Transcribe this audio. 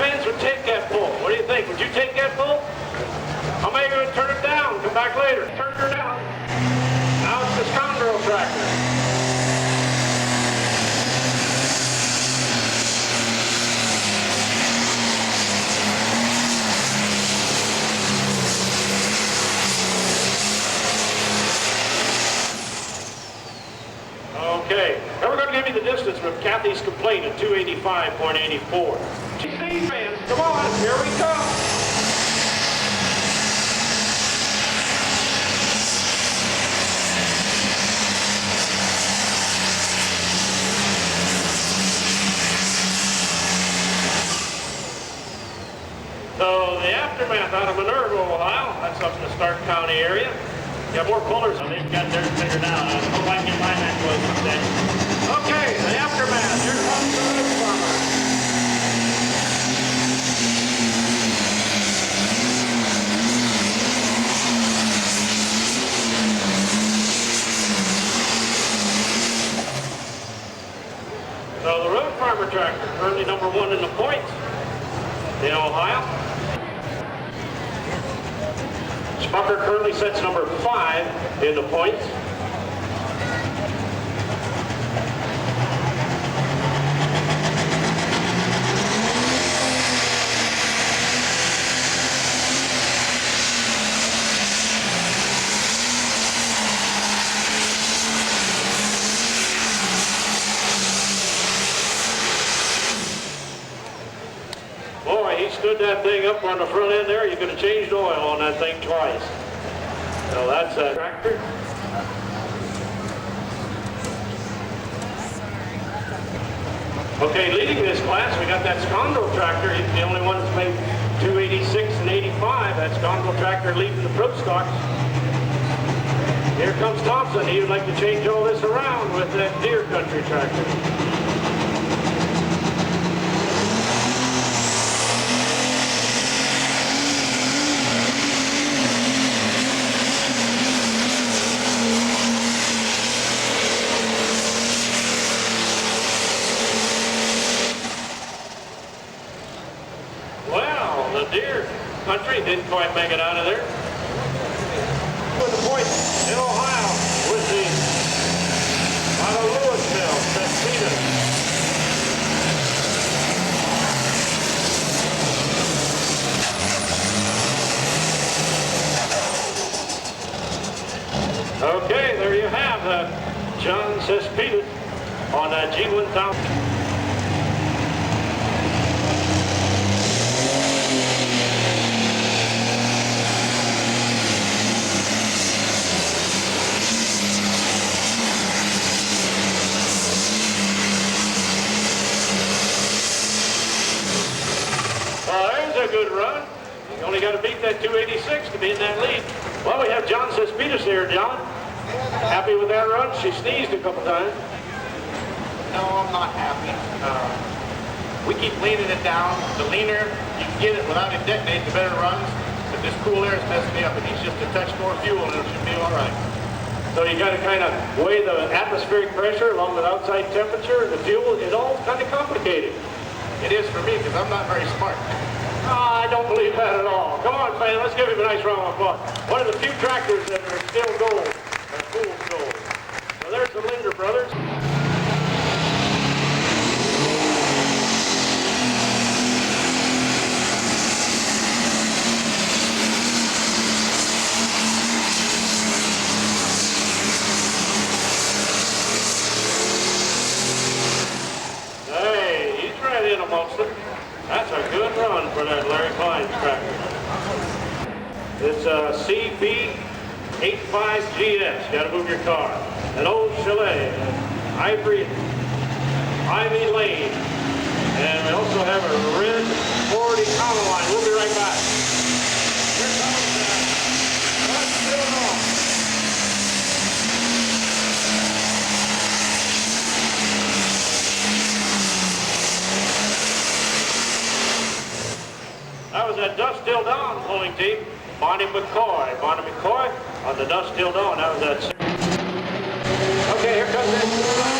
fans would take that pull. What do you think? Would you take that pull? How many of you would turn it down? Come back later. Turn her down. Now it's the Scoundrel tractor. Okay, now we're going to give you the distance from Kathy's complaint at 285.84. GC fans, come on, here we come. So the aftermath out of Minerva, Ohio, that's up in the Stark County area. You have more pullers. So they've got theirs figured out. I hope I can get mine that close someday. Okay, the aftermath. Here comes the roof farmer. So the road farmer tractor, currently number 1 in the points in Ohio. Schmucker currently sets number 5 in the points. Boy, he stood that thing up on the front end there. You could have changed oil on that thing twice. So that's a tractor. Okay, leading this class, we got that Scoundrel tractor. He's the only one that's made 286 and 85. That Scoundrel tractor leading the pro stocks. Here comes Thompson. He would like to change all this around with that Deere country tractor. Deere country didn't quite make it out of there. With the point in Ohio with the out of Louisville, Cespedes. Okay, there you have John Cespedes on that G1000. A good run. You only got to beat that 286 to be in that lead. Well, we have John Cespedes here, John. Happy with that run? She sneezed a couple times. No, I'm not happy. We keep leaning it down. The leaner you can get it without it detonating, the better it runs. But this cool air is messing me up. It needs just a touch more fuel and it should be all right. So you got to kind of weigh the atmospheric pressure along with outside temperature and the fuel. It's all kind of complicated. It is for me because I'm not very smart. I don't believe that at all. Come on, fan, let's give him a nice round of applause. One of the few tractors that are still gold, or fool's gold. So there's the Linder brothers. Hey, he's right in amongst them. That's a good run for that Larry Kline's tractor. It's a CB85GS. Got to move your car. An old Chalet, Ivy Lane. And we also have a red 40 common line. We'll be right back. Here comes Dusk still on. That was that Dusk Till Dawn pulling team. McCoy. Monte McCoy on the Dusk Till Dawn. That was that. Okay, here comes that.